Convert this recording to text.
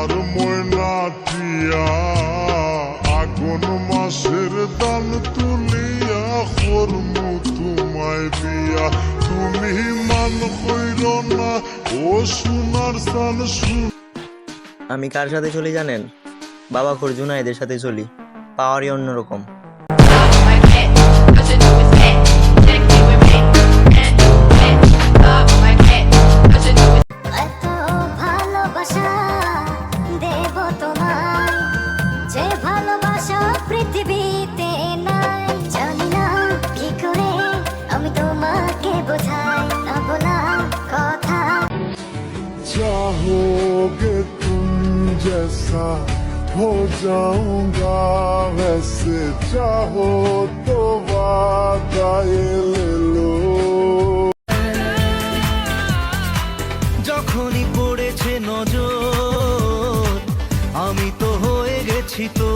আমার ময়না টিয়া আগুন মাসের দান তুলিয়া করমু তোমায় বিয়া। তুমি মান কইর না ও সোনার সান। আমি কার সাথে চলি জানেন? বাবা খোর জুনায়েদের সাথে চলি। পাওয়ারই অন্যরকম। পৃথিবীতে নাই, জানি না কি করে আমি তোমাকে বোঝাই না বলা কথা। चाहोगे तुम जैसा हो जाऊंगा वैसे, चाहो तो वादा ये ले लो। যখনই পড়েছে নজর আমি তো হয়ে গেছি তো